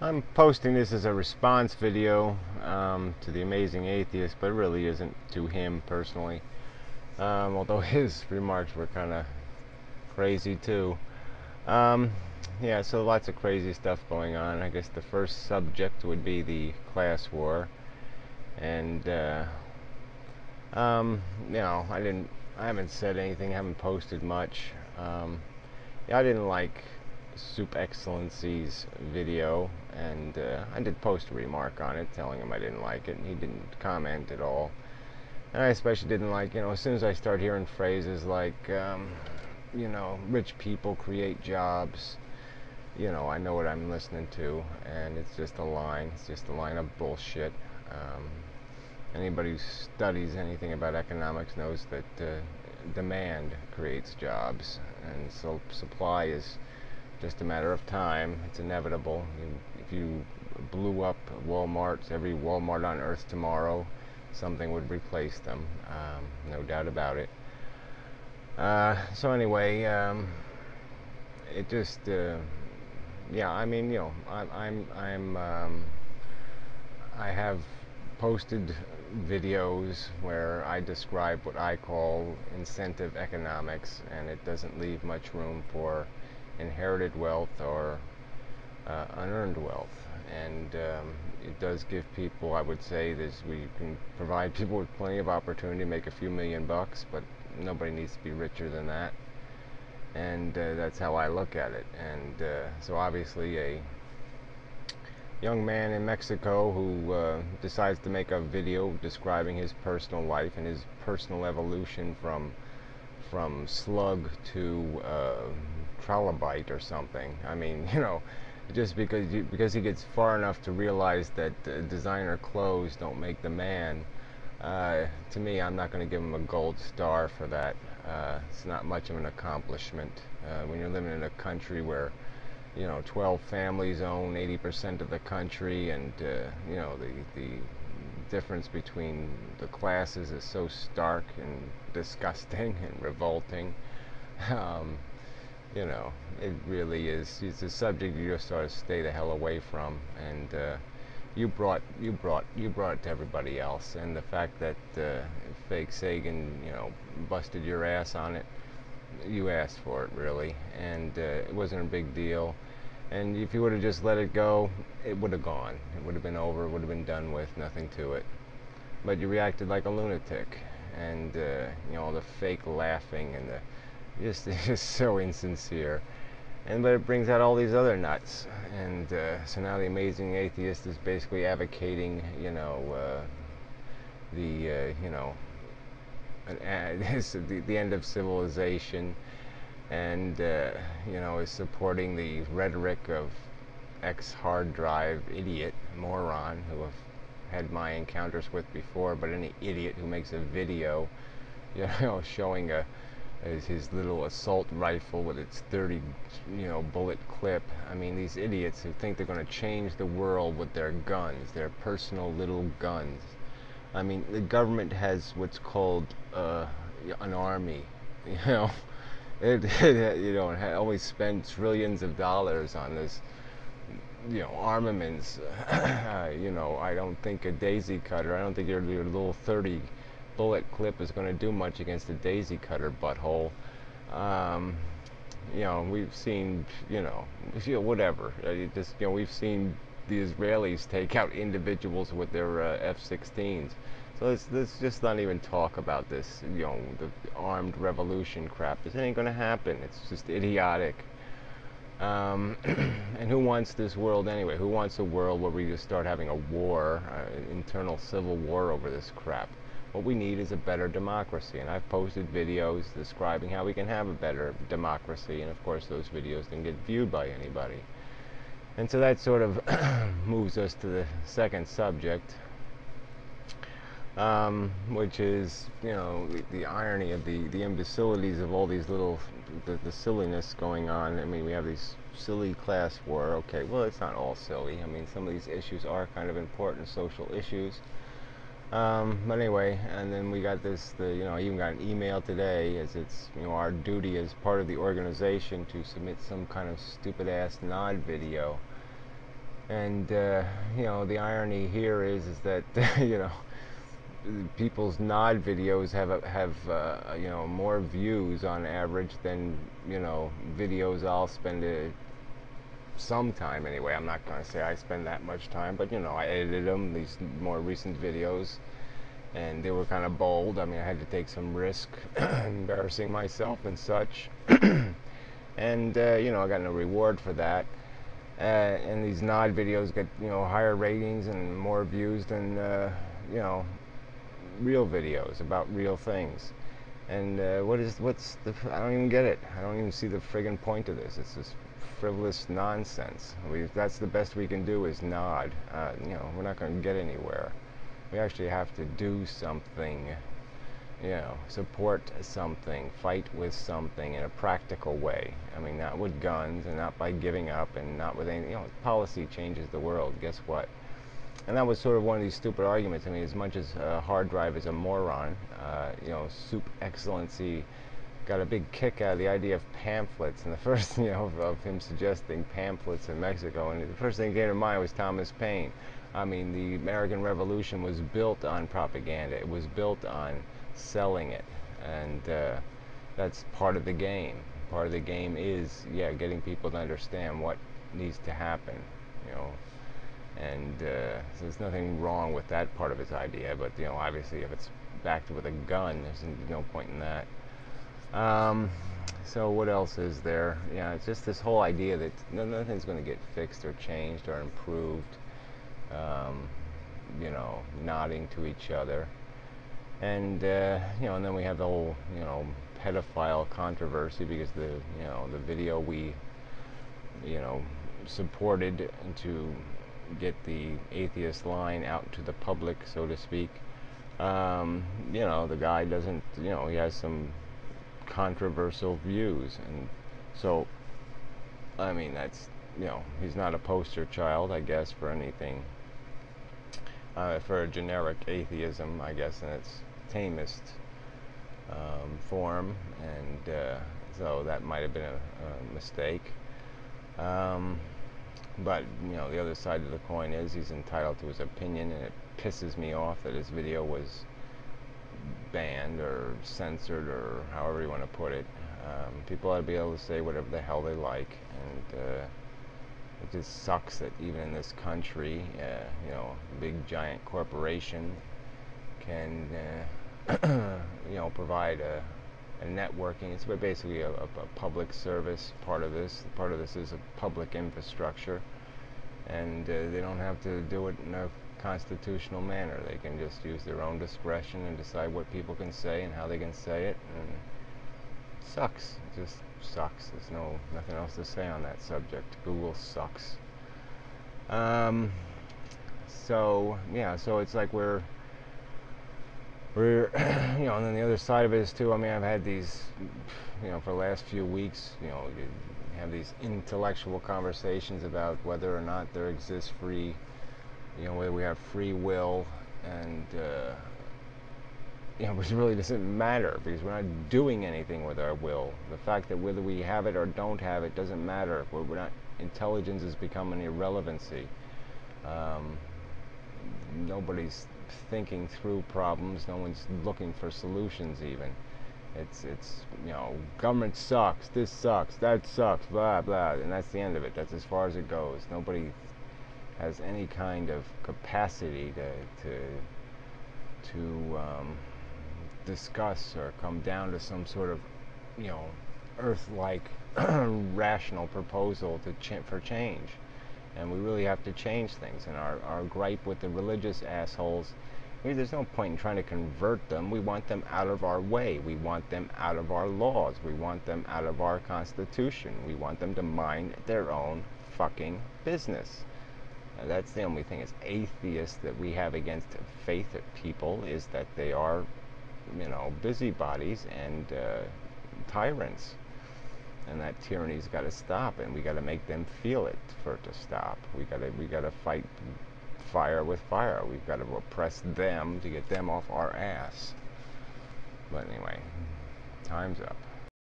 I'm posting this as a response video to the amazing atheist, but it really isn't to him personally. Although his remarks were kind of crazy too. Um, yeah, so lots of crazy stuff going on. I guess the first subject would be the class war, and you know, I haven't said anything, I haven't posted much. Yeah, I didn't like Supe Excellency's video, and I did post a remark on it telling him I didn't like it, and he didn't comment at all. And I especially didn't like, as soon as I start hearing phrases like, rich people create jobs, I know what I'm listening to, and it's just a line. It's just a line of bullshit. Anybody who studies anything about economics knows that demand creates jobs, and so supply is just a matter of time. It's inevitable. If you blew up Walmarts, every Walmart on earth tomorrow, something would replace them. No doubt about it. So anyway, it just, yeah. I mean, I have posted videos where I describe what I call incentive economics, and it doesn't leave much room for inherited wealth or unearned wealth. And it does give people, I would say, we can provide people with plenty of opportunity to make a few $1,000,000, but nobody needs to be richer than that. And that's how I look at it. And so obviously a young man in Mexico who decides to make a video describing his personal life and his personal evolution from slug to trilobite or something. I mean, just because he gets far enough to realize that designer clothes don't make the man. To me, I'm not going to give him a gold star for that. It's not much of an accomplishment when you're living in a country where 12 families own 80% of the country, and the difference between the classes is so stark and disgusting and revolting. Um, it really is. It's a subject you just sort of stay the hell away from, and you brought it to everybody else, and the fact that fake Sagan, busted your ass on it. You asked for it, really, and it wasn't a big deal. And if you would have just let it go, it would have gone. It would have been over. It would have been done with. Nothing to it. But you reacted like a lunatic, and all the fake laughing and it's just so insincere. But it brings out all these other nuts, and so now the amazing atheist is basically advocating, the the end of civilization, and is supporting the rhetoric of ex-hard drive idiot moron who I've had my encounters with before. But any idiot who makes a video, showing his little assault rifle with its 30 bullet clip. I mean, these idiots who think they're going to change the world with their guns, their personal little guns. I mean, the government has what's called an army. It always spend trillions of dollars on this, armaments. I don't think a daisy cutter, I don't think your little 30 bullet clip is going to do much against a daisy cutter butthole. We've seen, whatever. We've seen the Israelis take out individuals with their F-16s. So let's just not even talk about this, the armed revolution crap. This ain't going to happen. It's just idiotic. And who wants this world anyway? Who wants a world where we just start having a war, internal civil war over this crap? What we need is a better democracy, and I've posted videos describing how we can have a better democracy, and of course those videos didn't get viewed by anybody. And so that sort of moves us to the second subject, which is, the irony of the imbecilities of all these little, the silliness going on. I mean, we have these silly class war. Okay, well, it's not all silly. I mean, some of these issues are kind of important social issues. But anyway, and then we got this, I even got an email today, as it's, our duty as part of the organization to submit some kind of stupid ass nod video. And the irony here is that people's nod videos have more views on average than videos I'll spend some time anyway. I'm not going to say I spend that much time, but I edited them, these more recent videos, and they were kind of bold. I mean, I had to take some risk, embarrassing myself and such, and I got no reward for that. And these nod videos get higher ratings and more views than real videos about real things. And I don't even get it. I don't even see the friggin' point of this. It's just frivolous nonsense. That's the best we can do is nod. We're not going to get anywhere. We actually have to do something, support something, fight with something in a practical way. I mean, not with guns and not by giving up and not with anything. Policy changes the world. Guess what? And that was sort of one of these stupid arguments. I mean, as much as Hard Drive is a moron, Supe Excellency got a big kick out of the idea of pamphlets. And the first, of him suggesting pamphlets in Mexico, and the first thing that came to mind was Thomas Paine. I mean, the American Revolution was built on propaganda. It was built on selling it, and that's part of the game. Part of the game is, getting people to understand what needs to happen, and so there's nothing wrong with that part of his idea, but obviously if it's backed with a gun, there's no point in that. So what else is there? It's just this whole idea that nothing's going to get fixed or changed or improved. Nodding to each other, and and then we have the whole pedophile controversy because the video we supported to get the atheist line out to the public, so to speak. The guy doesn't, he has some controversial views, and so I mean that's he's not a poster child, I guess, for anything, for a generic atheism, I guess, in its tamest form, and so that might have been a mistake. But the other side of the coin is he's entitled to his opinion, and it pisses me off that his video was banned or censored or however you want to put it. People ought to be able to say whatever the hell they like, and it just sucks that even in this country, a big giant corporation can provide a networking. It's basically a public service. Part of this is a public infrastructure, and they don't have to do it in a constitutional manner. They can just use their own discretion and decide what people can say and how they can say it. And it sucks. It just sucks. There's nothing else to say on that subject. Google sucks. So it's like we're and then the other side of it is too, I mean, I've had these, for the last few weeks, you have these intellectual conversations about whether or not there exists whether we have free will, and which really doesn't matter because we're not doing anything with our will. The fact that whether we have it or don't have it doesn't matter. We're not. Intelligence has become an irrelevancy. Nobody's thinking through problems. No one's looking for solutions even. It's government sucks, this sucks, that sucks, blah blah, and that's the end of it. That's as far as it goes. Nobody has any kind of capacity to discuss or come down to some sort of earth-like rational proposal for change. And we really have to change things. And our gripe with the religious assholes, there's no point in trying to convert them. We want them out of our way. We want them out of our laws. We want them out of our Constitution. We want them to mind their own fucking business. That's the only thing as atheists that we have against faith people, is that they are, busybodies and tyrants. And that tyranny's got to stop, and we got to make them feel it for it to stop. We got to fight fire with fire. We've got to oppress them to get them off our ass. But anyway, time's up.